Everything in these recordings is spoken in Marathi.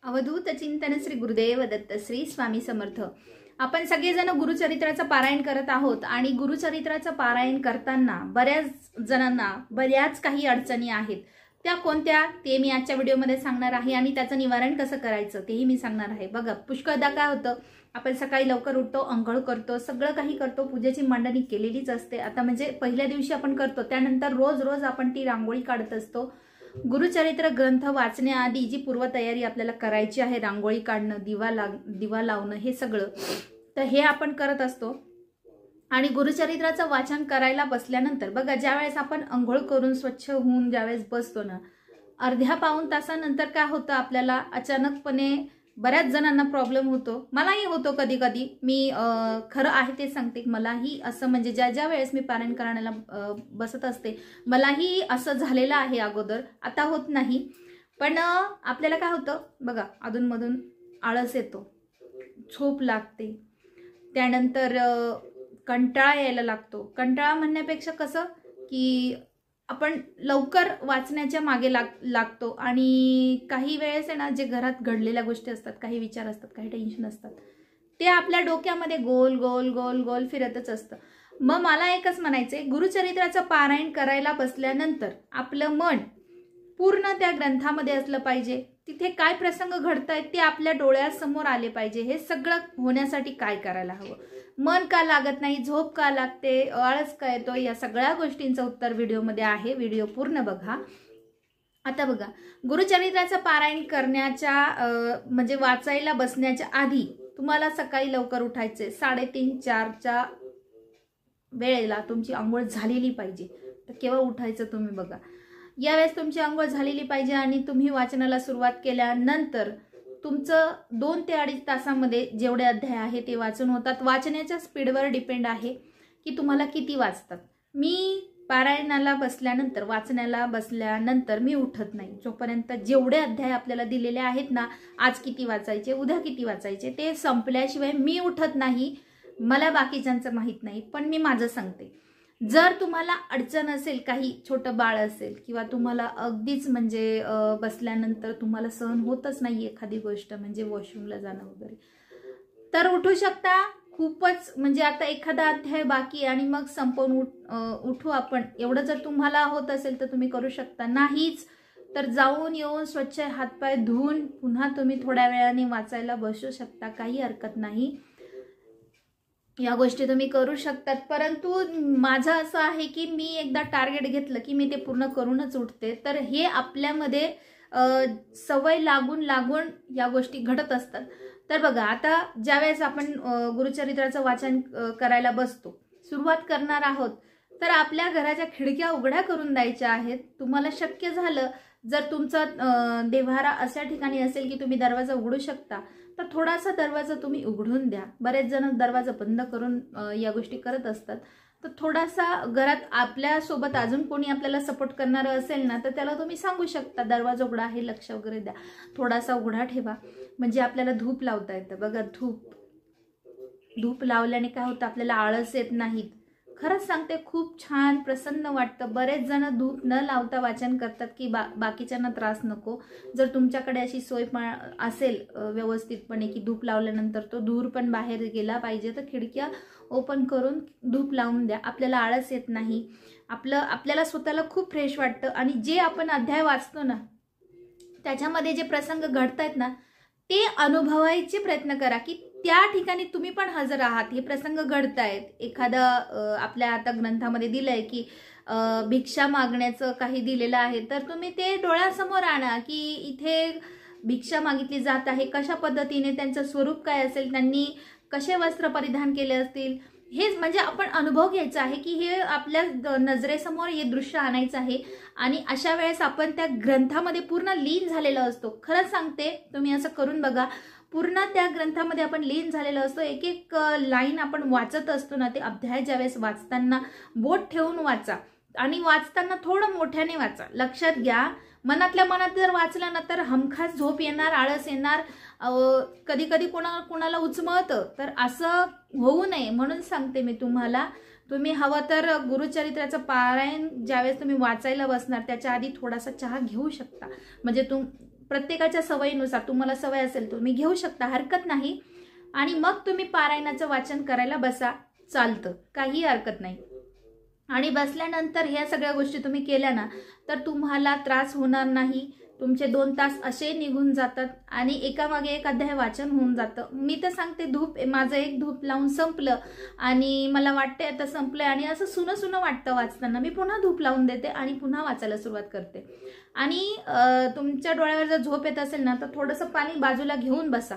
अवधूत चिंतन श्री गुरुदेव दत्त श्री स्वामी समर्थ। आपण सगळेजण गुरुचरित्राचं पारायण करत आहोत आणि गुरुचरित्राचं पारायण करताना बऱ्याच जणांना बऱ्याच काही अडचणी आहेत। त्या कोणत्या ते मी आजच्या व्हिडिओमध्ये सांगणार आहे आणि त्याचं निवारण कसं करायचं तेही मी सांगणार आहे। बघा, पुष्कळदा काय होतं, आपण सकाळी लवकर उठतो, अंघोळ करतो, सगळं काही करतो, पूजेची मांडणी केलेलीच असते। आता म्हणजे पहिल्या दिवशी आपण करतो, त्यानंतर रोज रोज आपण ती रांगोळी काढत असतो। गुरुचरित्र ग्रंथ वाचण्याआधी जी पूर्वतयारी आपल्याला करायची आहे, रांगोळी काढणं, दिवा लावणं, हे सगळं तर हे आपण करत असतो। आणि गुरुचरित्राचं वाचन करायला बसल्यानंतर बघा, ज्यावेळेस आपण अंघोळ करून स्वच्छ होऊन ज्यावेळेस बसतो ना, अर्ध्या पाऊण तासानंतर काय होतं, आपल्याला अचानकपणे बऱ्याच जणांना प्रॉब्लेम होतो, मलाही होतो कधी कधी। मी खरं आहे ते सांगते, मलाही असं म्हणजे ज्या वेळेस मी पारायण करायला बसत असते मलाही असं झालेलं आहे अगोदर, आता होत नाही। पण आपल्याला काय होतं बघा, अधूनमधून आळस येतो, झोप लागते, त्यानंतर कंटाळा यायला लागतो। कंटाळा म्हणण्यापेक्षा कसं की आपण लवकर वाचण्याच्या मागे लागतो आणि काही वेळेस आहे ना, जे घरात घडलेल्या गोष्टी असतात, काही विचार असतात, काही टेन्शन असतात, ते आपल्या डोक्यामध्ये गोल गोल गोल गोल फिरतच असतं। मग मला एकच म्हणायचंय, गुरुचरित्राचं पारायण करायला बसल्यानंतर आपलं मन पूर्ण त्या ग्रंथामध्ये असलं पाहिजे। तिथे काय प्रसंग घडतायत ते आपल्या डोळ्यासमोर आले पाहिजे। हे सगळं होण्यासाठी काय करायला हवं, मन का लागत नाही, झोप का लागते, आळस का येतो, या सगळ्या गोष्टींचं उत्तर व्हिडिओमध्ये आहे, व्हिडिओ पूर्ण बघा। आता बघा, गुरुचरित्राचं पारायण करण्याच्या म्हणजे वाचायला बसण्याच्या आधी तुम्हाला सकाळी लवकर उठायचे, 3:30-4च्या वेळेला तुमची अंघोळ झालेली पाहिजे। तर केव्हा उठायचं तुम्ही बघा, यावेळेस तुमची अंघोळ झालेली पाहिजे आणि तुम्ही वाचनाला सुरुवात केल्यानंतर तुमचं 2 ते 2.5 तासामध्ये जेवढे अध्याय आहे ते वाचन होतात। वाचण्याच्या स्पीडवर डिपेंड आहे की तुम्हाला किती वाचतात। मी पारायणाला बसल्यानंतर, वाचण्याला बसल्यानंतर मी उठत नाही जोपर्यंत जेवढे अध्याय आपल्याला दिलेले आहेत ना, आज किती वाचायचे, उद्या किती वाचायचे, ते संपल्याशिवाय मी उठत नाही। मला बाकीच्यांचं माहीत नाही, पण मी माझं सांगते। जर तुम्हाला अडचण असेल, काही छोटं बाळ असेल किंवा तुम्हाला अगदीच म्हणजे बसल्यानंतर तुम्हाला सहन होतच नाही एखादी गोष्ट, म्हणजे वॉशरूमला जाणं वगैरे, तर उठू शकता। खूपच म्हणजे आता एखादा अध्याय बाकी आणि मग संपवून उठू आपण, एवढं जर तुम्हाला होत असेल तर तुम्ही करू शकता। नाहीच तर जाऊन येऊन स्वच्छ हातपाय धुवून पुन्हा तुम्ही थोड्या वेळाने वाचायला बसू शकता, काही हरकत नाही। या गोष्टी तुम्ही करू शकतात। परंतु माझं असं आहे की मी एकदा टार्गेट घेतलं की मी ते पूर्ण करूनच उठते। तर हे आपल्यामध्ये सवय लागून या गोष्टी घडत असतात। तर बघा, आता ज्यावेळेस आपण गुरुचरित्राचं वाचन करायला बसतो, सुरुवात करणार आहोत, तर आपल्या घराच्या खिडक्या उघड्या करून द्यायच्या आहेत। तुम्हाला शक्य झालं, जर तुमचा देव्हारा अशा ठिकाणी असेल की तुम्ही दरवाजा उघडू शकता, तर थोडासा दरवाजा तुम्ही उघडून द्या। बरेच जण दरवाजा बंद करून या गोष्टी करत असतात। तर थोडासा घरात आपल्यासोबत अजून कोणी आपल्याला सपोर्ट करणारं असेल ना, तर त्याला तुम्ही सांगू शकता, दरवाजा उघडा आहे, लक्ष वगैरे द्या, थोडासा उघडा ठेवा, म्हणजे आपल्याला धूप लावता येतं। बघा, धूप लावल्याने काय होतं, आपल्याला आळस येत नाहीत। खरंच सांगते, खूप छान प्रसन्न वाटतं। बरेच जण धूप न लावता वाचन करतात की बाकीच्यांना त्रास नको। जर तुमच्याकडे अशी सोय असेल व्यवस्थितपणे की धूप लावल्यानंतर तो धूर पण बाहेर गेला पाहिजे, तर खिडक्या ओपन करून धूप लावून द्या, आपल्याला आळस येत नाही, आपल्याला स्वतःला खूप फ्रेश वाटतं। आणि जे आपण अध्याय वाचतो ना, त्याच्यामध्ये जे प्रसंग घडतायत ना, ते अनुभवायचे प्रयत्न करा की त्या ठिकाणी तुम्ही पण हजर आहात, हे प्रसंग घडतायत। एखादा आपल्या आता ग्रंथामध्ये दिलंय की भिक्षा मागण्याचं काही दिलेलं आहे, तर तुम्ही ते डोळ्यासमोर आणा की इथे भिक्षा मागितली जात आहे, कशा पद्धतीने, त्यांचं स्वरूप काय असेल, त्यांनी कसे वस्त्र परिधान केले असतील, हेच म्हणजे आपण अनुभव घ्यायचा आहे की हे आपल्या नजरेसमोर हे दृश्य आणायचं आहे। आणि अशा वेळेस आपण त्या ग्रंथामध्ये पूर्ण लीन झालेलं असतो। खरंच सांगते, तुम्ही असं करून बघा, पूर्ण त्या ग्रंथामध्ये आपण लीन झालेलं असतो। एक एक लाईन आपण वाचत असतो ना, ते अध्याय ज्यावेळेस वाचताना बोट ठेवून वाचा आणि वाचताना थोडं मोठ्याने वाचा। लक्षात घ्या, मनातल्या मनात जर वाचलं ना, तर हमखास झोप येणार, आळस येणार, कधी कधी कोणाला उचमळतं, तर असं होऊ नये म्हणून सांगते मी तुम्हाला। तुम्ही हवं तर गुरुचरित्राचं पारायण ज्यावेळेस तुम्ही वाचायला बसणार त्याच्या आधी थोडासा चहा घेऊ शकता, म्हणजे प्रत्येकाच्या सवयीनुसार तुम्हाला सवय असेल तुम्ही घेऊ शकता, हरकत नाही. आणि मग तुम्ही पारायणाचं वाचन करायला बसा, चालतं, काही हरकत नाही. आणि बसल्यानंतर ह्या सगळ्या गोष्टी तुम्ही केल्या ना तर तुम्हाला त्रास होणार नाही. तुमचे 2 तास असे निघून जातात आणि एकामागे एक अध्याय वाचन होऊन जातं. मी तर सांगते माझं एक धूप लावून संपलं आणि मला वाटते आता संपलंय आणि असं सुनं वाटतं वाचताना, मी पुन्हा धूप लावून देते आणि पुन्हा वाचायला सुरुवात करते. आणि तुमच्या डोळ्यावर जर झोप येत असेल ना तर थोडंसं पाणी बाजूला घेऊन बसा,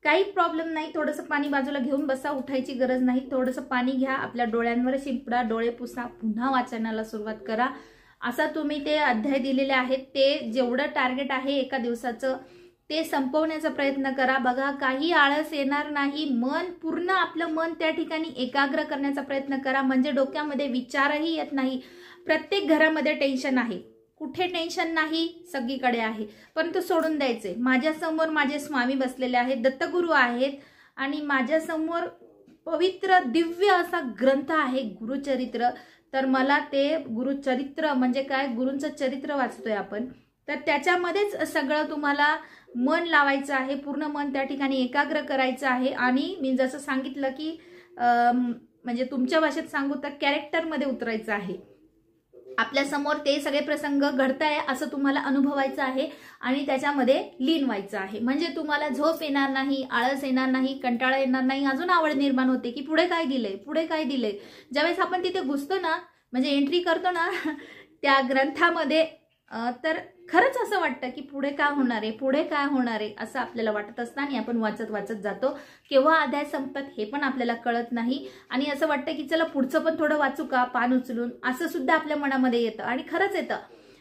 काही प्रॉब्लेम नाही. थोडंसं पाणी बाजूला घेऊन बसा, उठायची गरज नाही. थोडंसं पाणी घ्या, आपल्या डोळ्यांवर शिंपडा, डोळे पुसा, पुन्हा वाचनाला सुरुवात करा. असा तुम्ही ते अध्याय दिलेले आहेत ते जेवढं टार्गेट आहे एका दिवसाचं ते संपवण्याचा प्रयत्न करा. बघा काही आळस येणार नाही. पूर्ण आपलं मन त्या ठिकाणी एकाग्र करण्याचा प्रयत्न करा, म्हणजे डोक्यामध्ये विचारही येत नाही. प्रत्येक घरामध्ये टेन्शन आहे, कुठे टेन्शन नाही, सगळीकडे आहे, परंतु सोडून द्यायचे. माझ्यासमोर माझे स्वामी बसलेले आहेत, दत्तगुरू आहेत आणि माझ्यासमोर पवित्र दिव्य असा ग्रंथ आहे गुरुचरित्र. तर मला ते गुरुचरित्र म्हणजे काय, गुरूंचं चरित्र वाचतोय आपण, तर त्याच्यामध्येच सगळं तुम्हाला मन लावायचं आहे, पूर्ण मन त्या ठिकाणी एकाग्र करायचं आहे. आणि मी जसं सांगितलं की म्हणजे तुमच्या भाषेत सांगू तर कॅरेक्टरमध्ये उतरायचं आहे. आपल्या समोर ते सगळे प्रसंग घडताय असं तुम्हाला अनुभवायचं आहे आणि त्याच्यामध्ये लीन व्हायचं आहे. म्हणजे तुम्हाला झोप येणार नाही, आळस येणार नाही, कंटाळा येणार नाही, अजून आवड निर्माण होते की पुढे काय दिलंय, पुढे काय दिलंय. ज्यावेळेस आपण तिथे घुसतो ना, म्हणजे एंट्री करतो ना त्या ग्रंथामध्ये, तर खरंच असं वाटतं की पुढे काय होणार आहे, पुढे काय होणार आहे असं आपल्याला वाटत असतं आणि आपण वाचत जातो. केव्हा अध्याय संपतात हे पण आपल्याला कळत नाही आणि असं वाटतं की चला पुढचं पण थोडं वाचू का पान उचलून, असं सुद्धा आपल्या मनामध्ये येतं आणि खरंच येतं,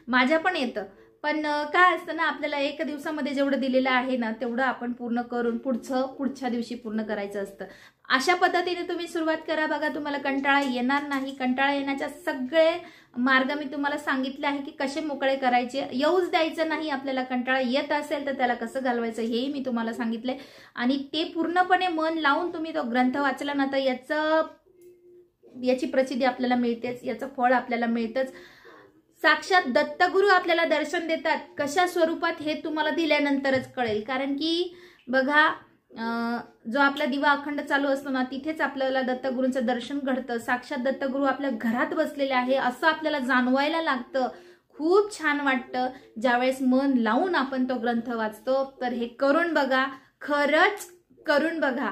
माझ्या पण येतं. पण काय असतं ना, आपल्याला एका दिवसामध्ये जेवढं दिलेलं आहे ना तेवढं आपण पूर्ण करून पुढच्या दिवशी पूर्ण करायचं असतं. अशा पद्धतीने तुम्ही सुरुवात करा. बघा तुम्हाला कंटाळा येणार नाही. कंटाळा येण्याच्या सगळे मार्ग मी तुम्हाला सांगितले आहे की कसे मोकळे करायचे. येऊच द्यायचं नाही. आपल्याला कंटाळा येत असेल तर त्याला कसं घालवायचं हेही मी तुम्हाला सांगितले आणि ते पूर्णपणे मन लावून तुम्ही तो ग्रंथ वाचला ना तर याची प्रसिद्धी आपल्याला मिळतेच, याचं फळ आपल्याला मिळतंच. साक्षात दत्तगुरू आपल्याला दर्शन देतात, कशा स्वरूपात हे तुम्हाला दिल्यानंतरच कळेल. कारण की बघा जो आपला दिवा अखंड चालू असतो ना तिथेच आपल्याला दत्तगुरूंचं दर्शन घडतं. साक्षात दत्तगुरू आपल्या घरात बसलेले आहे असं आपल्याला जाणवायला लागतं. खूप छान वाटतं ज्यावेळेस मन लावून आपण तो ग्रंथ वाचतो. तर हे करून बघा, खरंच करून बघा.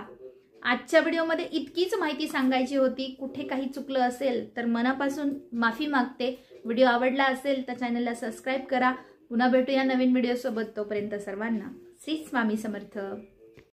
आजच्या व्हिडिओमध्ये इतकीच माहिती सांगायची होती. कुठे काही चुकलं असेल तर मनापासून माफी मागते. व्हिडिओ आवडला असेल तर चॅनलला सबस्क्राईब करा. पुन्हा भेटूया नवीन व्हिडिओ सोबत. तोपर्यंत सर्वांना श्री स्वामी समर्थ.